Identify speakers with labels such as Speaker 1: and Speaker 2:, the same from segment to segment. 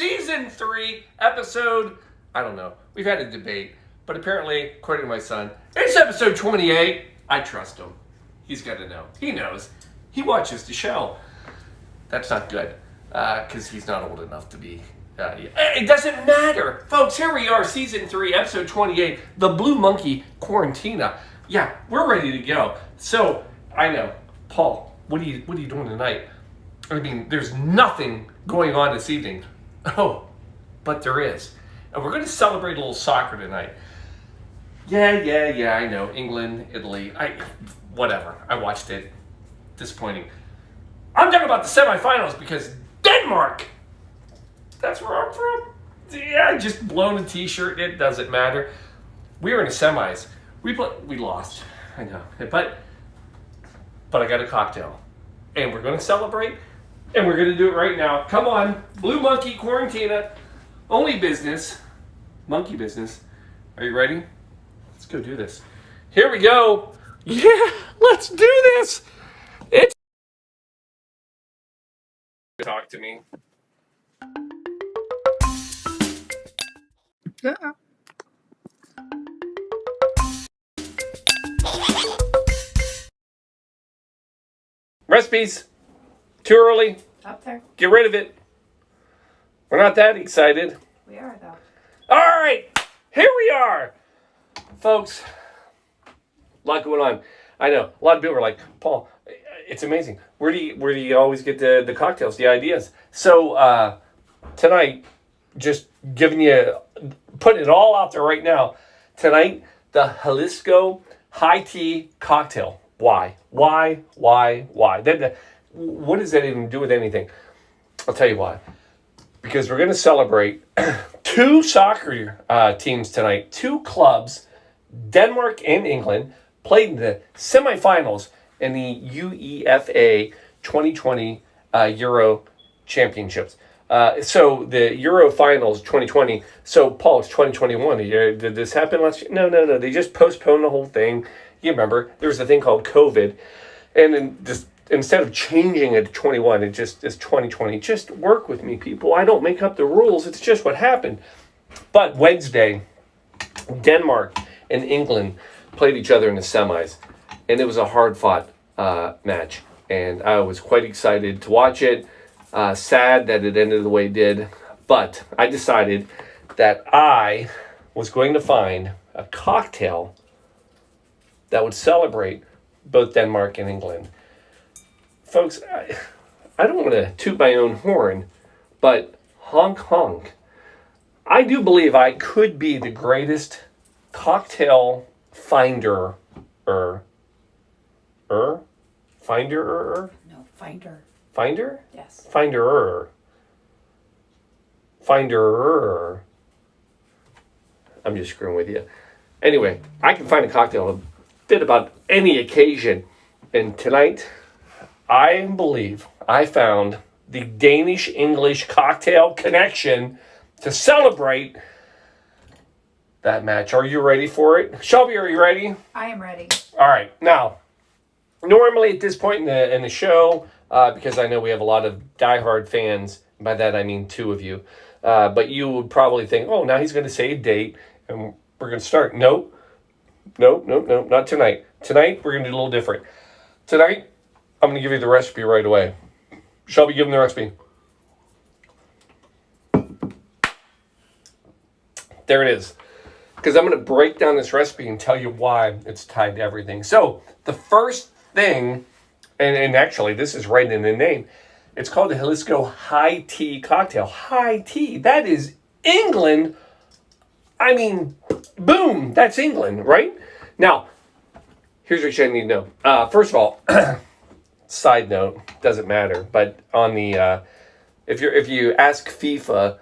Speaker 1: Season 3, episode, I don't know. We've had a debate, but apparently, according to my son, it's episode 28. I trust him. He's got to know. He knows. He watches the show. That's not good, because he's not old enough to be... it doesn't matter. Folks, here we are, Season 3, Episode 28, The Blue Monkey Quarantina. Yeah, we're ready to go. So, I know, Paul, what are you doing tonight? I mean, there's nothing going on this evening. Oh, but there is. And we're going to celebrate a little soccer tonight. Yeah, I know. England, Italy, whatever. I watched it. Disappointing. I'm talking about the semifinals because Denmark, that's where I'm from. Yeah, just blown a t-shirt. It doesn't matter. We were in the semis. We lost. I know. But I got a cocktail. And we're going to celebrate. And we're going to do it right now. Come on. Blue Monkey Quarantina. Only business. Monkey business. Are you ready? Let's go do this. Here we go. Yeah, let's do this. It's... Talk to me. Yeah. Recipes. Too early.
Speaker 2: Up there.
Speaker 1: Get rid of it. We're not that excited.
Speaker 2: We are, though.
Speaker 1: All right. Here we are. Folks, a lot going on. I know. A lot of people are like, Paul, it's amazing. Where do you always get the cocktails, the ideas? So tonight, just putting it all out there right now. Tonight, the Jalisco high tea cocktail. Why? What does that even do with anything? I'll tell you why. Because we're going to celebrate two soccer teams tonight. Two clubs, Denmark and England, played in the semifinals in the UEFA 2020 Euro Championships. So the Euro Finals 2020. So, Paul, it's 2021. Did this happen last year? No. They just postponed the whole thing. You remember, there was a thing called COVID. And then just instead of changing it to 21, it just is 2020. Just work with me, people. I don't make up the rules. It's just what happened. But Wednesday, Denmark and England played each other in the semis. And it was a hard-fought match. And I was quite excited to watch it. Sad that it ended the way it did. But I decided that I was going to find a cocktail that would celebrate both Denmark and England. Folks, I don't want to toot my own horn, but honk. I do believe I could be the greatest cocktail finder. Finder?
Speaker 2: No, finder.
Speaker 1: Finder?
Speaker 2: Yes.
Speaker 1: Finder. I'm just screwing with you. Anyway, I can find a cocktail a bit about any occasion. And tonight, I believe I found the Danish-English cocktail connection to celebrate that match. Are you ready for it? Shelby, are you ready?
Speaker 2: I am ready.
Speaker 1: All right. Now, normally at this point in the show, because I know we have a lot of diehard fans, by that I mean two of you, but you would probably think, oh, now he's going to say a date, and we're going to start. Nope, not tonight. Tonight, we're going to do a little different. Tonight, I'm going to give you the recipe right away. Shelby, give him the recipe. There it is. Because I'm going to break down this recipe and tell you why it's tied to everything. So, the first thing, and actually, this is right in the name, it's called the Jalisco High Tea Cocktail. High tea. That is England. I mean, boom, that's England, right? Now, here's what you need to know. First of all, side note, doesn't matter, but on the if you ask FIFA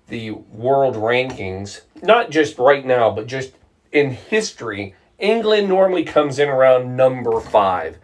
Speaker 1: the world rankings, not just right now, but just in history, England normally comes in around number 5.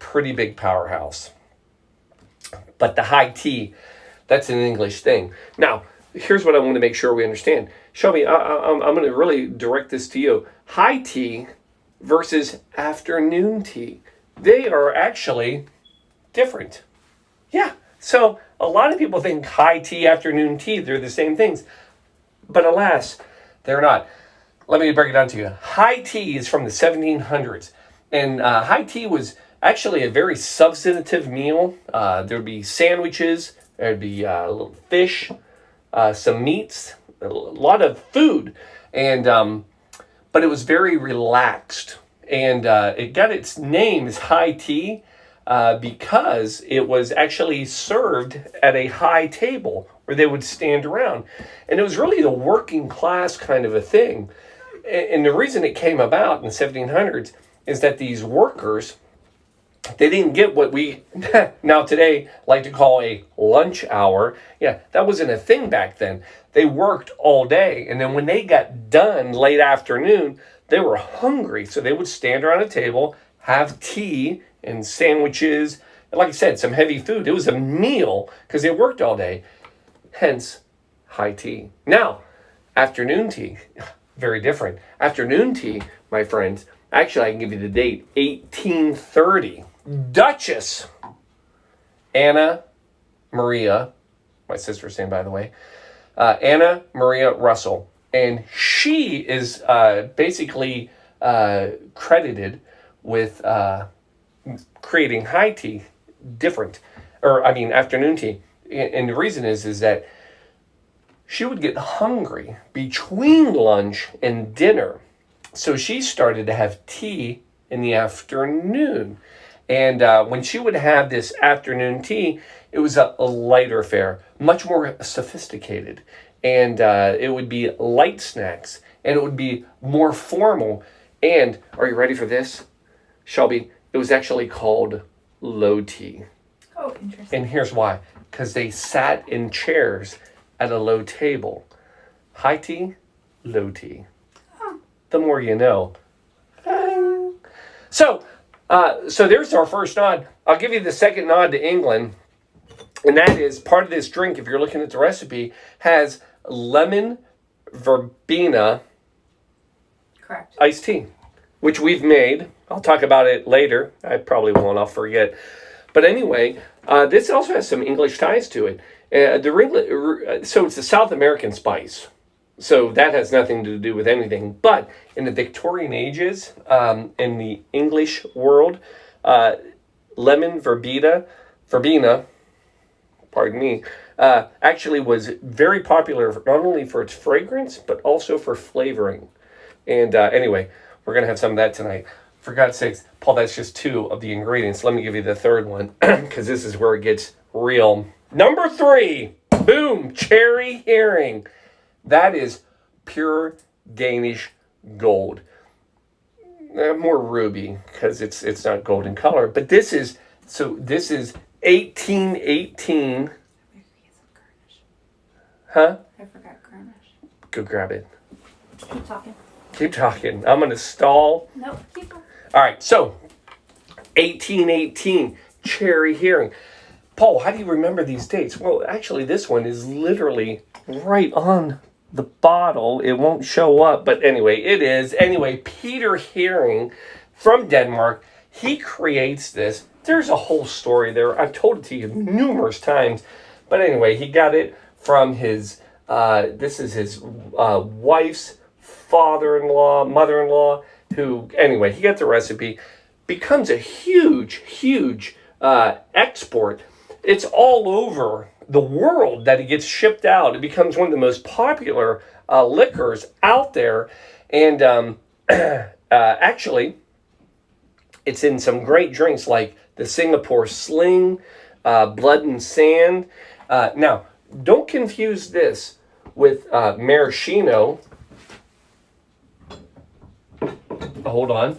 Speaker 1: Pretty big powerhouse. But the high tea, that's an English thing. Now, here's what I want to make sure we understand. Shelby, I'm going to really direct this to you. High tea versus afternoon tea. They are actually different. Yeah. So A lot of people think high tea, afternoon tea, they're the same things. But alas, they're not. Let me break it down to you. High tea is from the 1700s. And high tea was actually a very substantive meal. There'd be sandwiches, there'd be a little fish, some meats, a lot of food. And but it was very relaxed. And it got its name as high tea because it was actually served at a high table where they would stand around. And it was really the working class kind of a thing. And the reason it came about in the 1700s is that these workers, they didn't get what we now today like to call a lunch hour. Yeah, that wasn't a thing back then. They worked all day. And then when they got done late afternoon, they were hungry. So they would stand around a table, have tea and sandwiches. And like I said, some heavy food. It was a meal because they worked all day. Hence, high tea. Now, afternoon tea, very different. Afternoon tea, my friends, actually I can give you the date, 1830. Duchess Anna Maria, my sister's name, by the way, Anna Maria Russell. And she is basically credited with creating high tea, afternoon tea. And the reason is that she would get hungry between lunch and dinner. So she started to have tea in the afternoon. And when she would have this afternoon tea, it was a lighter fare, much more sophisticated. And it would be light snacks, and it would be more formal. And are you ready for this, Shelby? It was actually called low tea.
Speaker 2: Oh, interesting.
Speaker 1: And here's why. Because they sat in chairs at a low table. High tea, low tea.
Speaker 2: Huh.
Speaker 1: The more you know. So there's our first nod. I'll give you the second nod to England. And that is part of this drink, if you're looking at the recipe, has lemon verbena
Speaker 2: Correct.
Speaker 1: iced tea, which we've made. I'll talk about it later. I probably won't. I'll forget. But anyway, this also has some English ties to it. So it's a South American spice. So that has nothing to do with anything. But in the Victorian ages, in the English world, lemon verbena, pardon me, actually was very popular not only for its fragrance, but also for flavoring. And anyway, we're going to have some of that tonight. For God's sakes, Paul, that's just two of the ingredients. Let me give you the third one, because this is where it gets real. Number 3, boom, cherry herring. That is pure Danish gold. More ruby, because it's not gold in color. But this is 1818. Huh?
Speaker 2: I forgot garnish.
Speaker 1: Go grab it.
Speaker 2: Keep talking.
Speaker 1: Keep talking. I'm going to stall.
Speaker 2: Nope, keep going.
Speaker 1: All right, so 1818, cherry herring. Paul, how do you remember these dates? Well, actually, this one is literally right on the bottle. It won't show up, but anyway, it is. Anyway, Peter Herring from Denmark, he creates this. There's a whole story there. I've told it to you numerous times. But anyway, he got it from his, this is his wife's father-in-law, mother-in-law, who, anyway, he got the recipe, becomes a huge export. It's all over the world that it gets shipped out. It becomes one of the most popular liquors out there. And actually, it's in some great drinks like the Singapore Sling, Blood and Sand. Now, don't confuse this with maraschino. Hold on.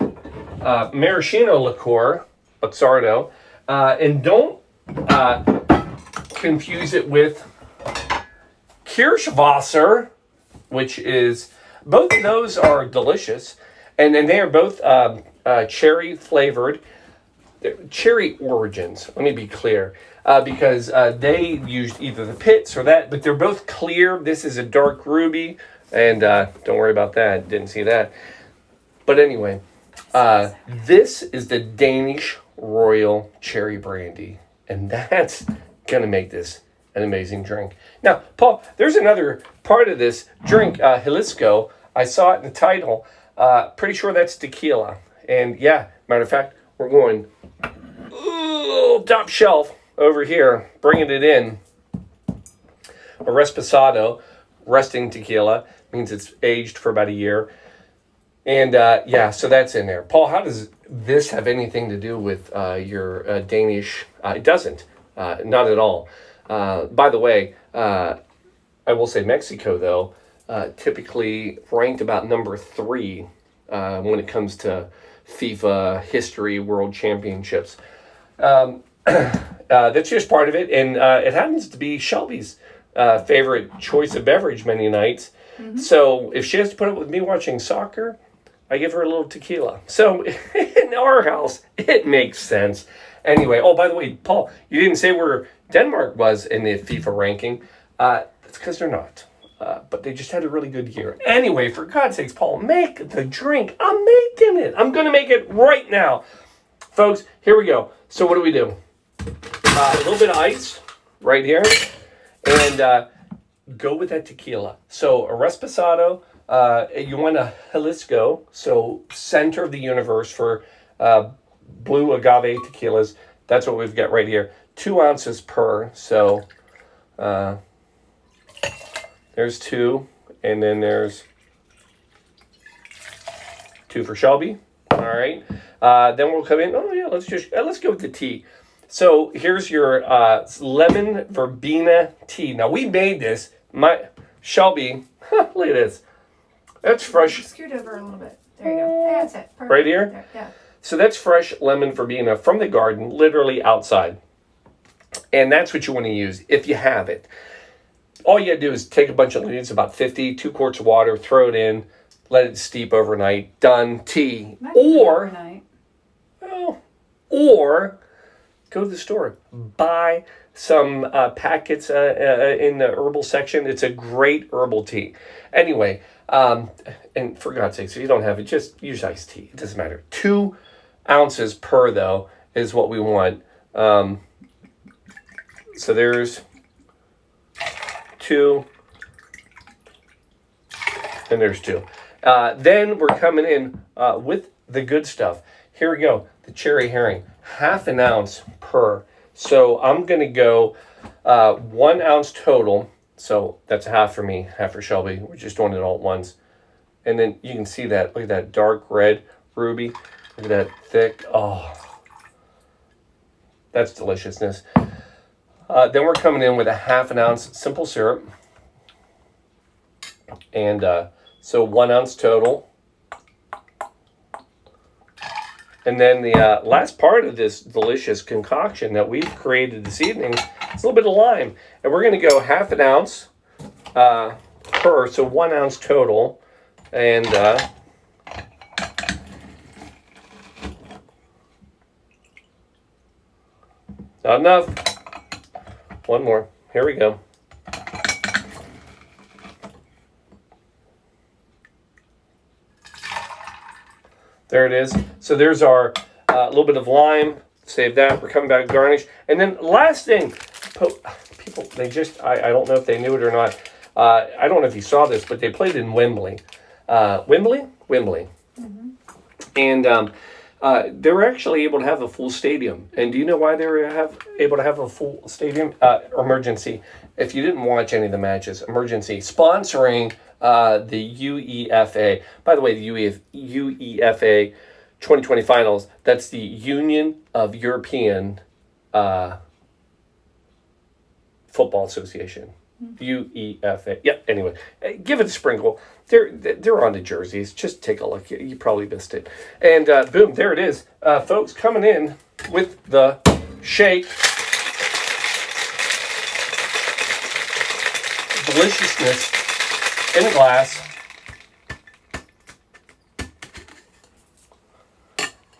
Speaker 1: Maraschino liqueur, Luxardo. And don't confuse it with Kirschwasser, which is, both of those are delicious. And they are both cherry flavored. They're cherry origins, let me be clear. Because they used either the pits or that, but they're both clear. This is a dark ruby. And don't worry about that. Didn't see that. But anyway, this is the Danish Royal Cherry Brandy. And that's going to make this an amazing drink. Now, Paul, there's another part of this drink, Jalisco. I saw it in the title. Pretty sure that's tequila. And yeah, matter of fact, we're going top shelf over here, bringing it in. A Reposado, resting tequila, means it's aged for about a year. And so that's in there. Paul, how does this have anything to do with your Danish? It doesn't, not at all. By the way, I will say Mexico, though, typically ranked about number 3 when it comes to FIFA history World Championships. That's just part of it, and it happens to be Shelby's favorite choice of beverage many nights. Mm-hmm. So if she has to put up with me watching soccer, I give her a little tequila. So in our house, it makes sense. Anyway, oh, by the way, Paul, you didn't say where Denmark was in the FIFA ranking. That's because they're not. But they just had a really good year. Anyway, for God's sakes, Paul, make the drink. I'm making it. I'm going to make it right now. Folks, here we go. So what do? A little bit of ice right here. And go with that tequila. So a Reposado. You want a Jalisco, so center of the universe for blue agave tequilas. That's what we've got right here. 2 ounces per. So there's 2, and then there's 2 for Shelby. All right. Then we'll come in. Oh yeah, let's go with the tea. So here's your lemon verbena tea. Now we made this. My Shelby. Look at this. That's fresh.
Speaker 2: Scoot over a little bit. There you go. That's it. Perfect.
Speaker 1: Right here?
Speaker 2: There, yeah.
Speaker 1: So that's fresh lemon verbena from the garden, literally outside. And that's what you want to use if you have it. All you got to do is take a bunch of leaves, about 50, 2 quarts of water, throw it in, let it steep overnight. Done. Tea. Or go to the store. Buy some packets in the herbal section. It's a great herbal tea. Anyway, and for God's sake, if you don't have it, just use iced tea. It doesn't matter. 2 ounces per, though, is what we want. So there's 2, and there's 2. Then we're coming in with the good stuff. Here we go. The cherry herring, 1/2 ounce per. So I'm going to go 1 ounce total. So that's half for me, half for Shelby. We're just doing it all at once. And then you can see that. Look at that dark red ruby. Look at that thick. Oh, that's deliciousness. Then we're coming in with 1/2 ounce simple syrup. And so 1 ounce total. And then the last part of this delicious concoction that we've created this evening is a little bit of lime. And we're going to go 1/2 ounce per, so 1 ounce total. And not enough. One more. Here we go. There it is. So there's our little bit of lime. Save that. We're coming back to garnish. And then last thing, people, they just, I don't know if they knew it or not. I don't know if you saw this, but they played in Wembley. Wembley. Mm-hmm. And they were actually able to have a full stadium. And do you know why they were able to have a full stadium? Emergency. If you didn't watch any of the matches, emergency. Sponsoring the UEFA. By the way, the UEFA 2020 finals, that's the Union of European Football Association. UEFA. Yeah, anyway, give it a sprinkle. They're on the jerseys. Just take a look. You probably missed it. And boom, there it is. Folks, coming in with the shake. Deliciousness in a glass.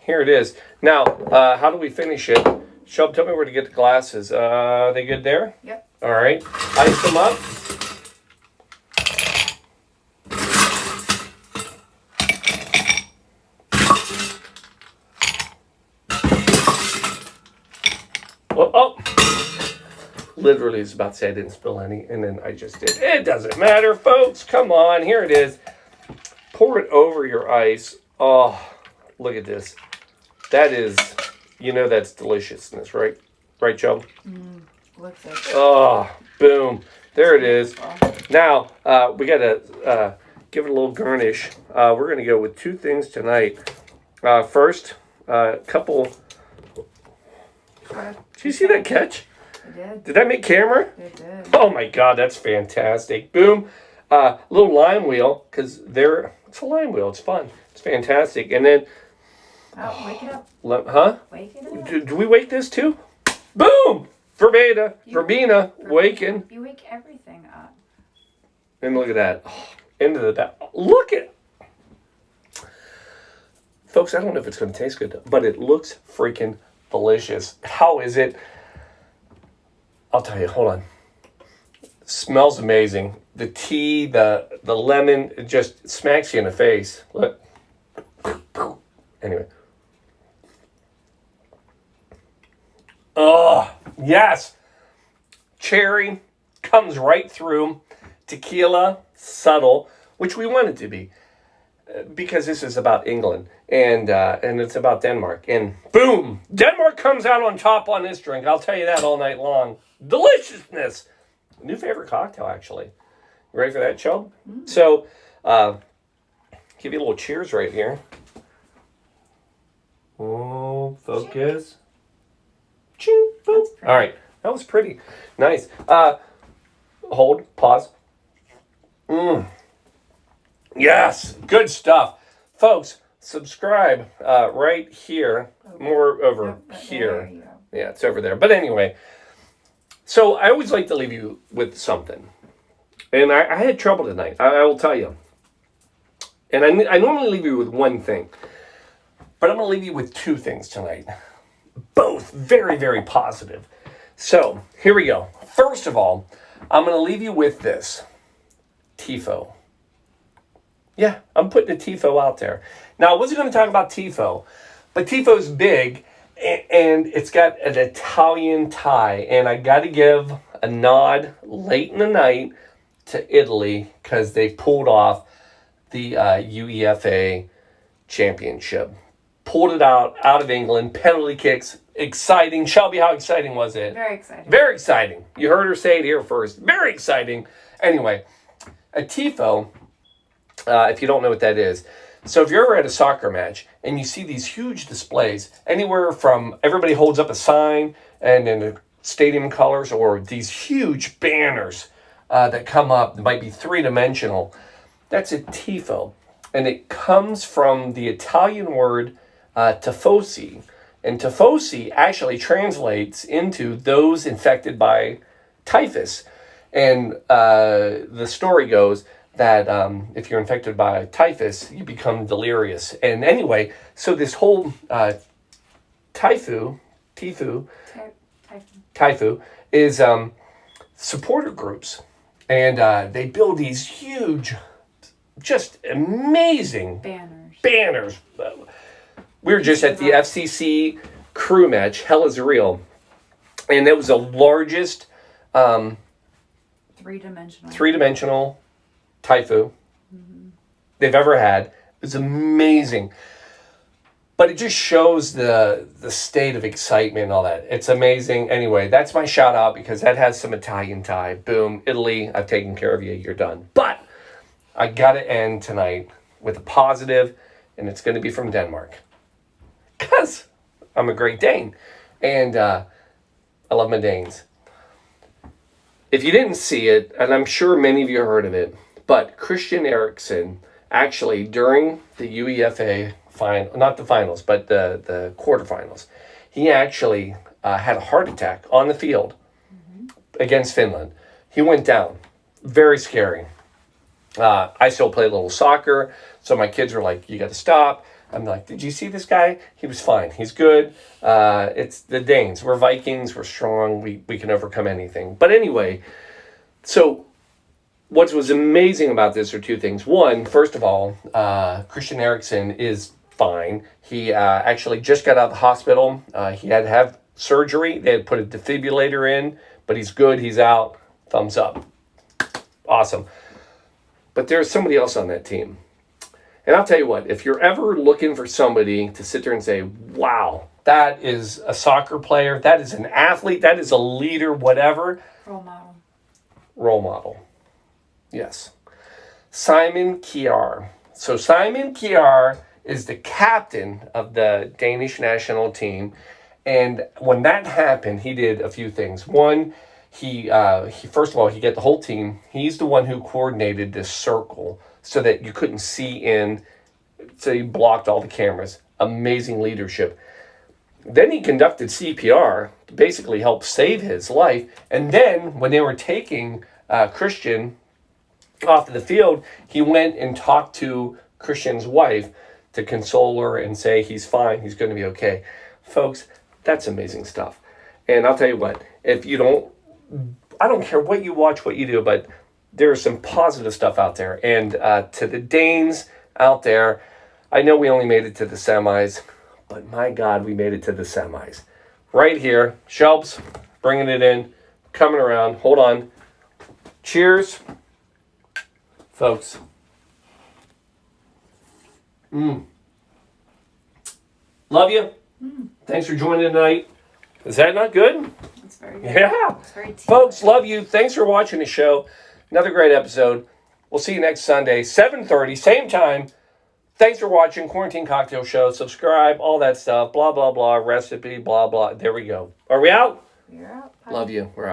Speaker 1: Here it is. Now, how do we finish it? Shelby, tell me where to get the glasses. Are they good there?
Speaker 2: Yep.
Speaker 1: All right. Ice them up. literally was about to say I didn't spill any, and then I just did. It doesn't matter, folks. Come on, here it is. Pour it over your ice. Oh, look at this. That is, that's deliciousness, right? Right, Joe?
Speaker 2: Looks like
Speaker 1: Oh, boom. There it is. Now, we got to give it a little garnish. We're going to go with two things tonight. First, a couple... Did you see that catch?
Speaker 2: I did.
Speaker 1: Did that make camera?
Speaker 2: It did.
Speaker 1: Oh my God, that's fantastic. Boom. Little lime wheel, because it's a lime wheel. It's fun. It's fantastic. And then...
Speaker 2: Oh, wake it up.
Speaker 1: Huh?
Speaker 2: Wake it up.
Speaker 1: Do we wake this too? Boom! Verbena, waking.
Speaker 2: You wake everything up.
Speaker 1: And look at that. Oh, into the back. Look at... Folks, I don't know if it's going to taste good, but it looks freaking delicious. How is it? I'll tell you. Hold on. Smells amazing. The tea, the lemon, it just smacks you in the face. Look. Anyway. Oh, yes. Cherry comes right through. Tequila, subtle, which we want it to be. Because this is about England and it's about Denmark. And boom, Denmark comes out on top on this drink. I'll tell you that all night long. Deliciousness. New favorite cocktail, actually. You ready for that, Chubb? Mm-hmm. So, give you a little cheers right here. Oh, focus. Ching, boom. All right, that was pretty nice. Hold, pause. Yes, good stuff. Folks, subscribe right here. More over here. Yeah, it's over there. But anyway, so I always like to leave you with something. And I had trouble tonight, I will tell you. And I normally leave you with one thing. But I'm going to leave you with two things tonight. Both very, very positive. So, here we go. First of all, I'm going to leave you with this. TIFO. Yeah, I'm putting a TIFO out there. Now, I wasn't going to talk about TIFO, but TIFO's big, and it's got an Italian tie, and I got to give a nod late in the night to Italy because they pulled off the UEFA championship. Pulled it out of England, penalty kicks, exciting. Shelby, how exciting was it?
Speaker 2: Very exciting.
Speaker 1: Very exciting. You heard her say it here first. Very exciting. Anyway, a TIFO, if you don't know what that is. So if you're ever at a soccer match and you see these huge displays, anywhere from everybody holds up a sign and in the stadium colors or these huge banners that come up, that might be three-dimensional, that's a TIFO. And it comes from the Italian word tifosi. And tifosi actually translates into those infected by typhus. And the story goes that if you're infected by typhus, you become delirious. And anyway, so this whole typhu is supporter groups. And they build these huge, just amazing banners. We were just at the FCC crew match, Hell is Real. And it was the largest three-dimensional typhu they've ever had. It was amazing. But it just shows the state of excitement and all that. It's amazing. Anyway, that's my shout out because that has some Italian tie. Boom, Italy, I've taken care of you. You're done. But I got to end tonight with a positive, and it's going to be from Denmark. Because I'm a Great Dane, and I love my Danes. If you didn't see it, and I'm sure many of you heard of it, but Christian Eriksen actually during the UEFA not the finals, but the quarterfinals, he actually had a heart attack on the field against Finland. He went down. Very scary. I still play a little soccer, so my kids were like, you got to stop. I'm like, did you see this guy? He was fine. He's good. It's the Danes. We're Vikings. We're strong. We can overcome anything. But anyway, so what was amazing about this are two things. One, first of all, Christian Eriksen is fine. He actually just got out of the hospital. He had to have surgery. They had put a defibrillator in but he's good. He's out. Thumbs up. Awesome. But there's somebody else on that team. And I'll tell you what, if you're ever looking for somebody to sit there and say, wow, that is a soccer player, that is an athlete, that is a leader, whatever.
Speaker 2: Role model.
Speaker 1: Role model. Yes. Simon Kjær. So Simon Kjær is the captain of the Danish national team. And when that happened, he did a few things. One, he first of all, he got the whole team. He's the one who coordinated this circle so that you couldn't see in, so he blocked all the cameras. Amazing leadership. Then he conducted CPR to basically help save his life. And then when they were taking Christian off of the field, he went and talked to Christian's wife to console her and say he's fine, he's going to be okay. Folks, that's amazing stuff. And I'll tell you what, if you don't, I don't care what you watch, what you do, but there's some positive stuff out there. And to the Danes out there, I know we only made it to the semis, but my God, we made it to the semis. Right here, Shelbs, bringing it in, coming around. Hold on. Cheers, folks. Love you. Thanks for joining tonight. Is that not good?
Speaker 2: It's very good.
Speaker 1: Yeah.
Speaker 2: It's very tea.
Speaker 1: Folks, love you. Thanks for watching the show. Another great episode. We'll see you next Sunday, 7:30, same time. Thanks for watching Quarantine Cocktail Show. Subscribe, all that stuff. Blah, blah, blah. Recipe, blah, blah. There we go. Are we out?
Speaker 2: You're out. Bye.
Speaker 1: Love you. We're out.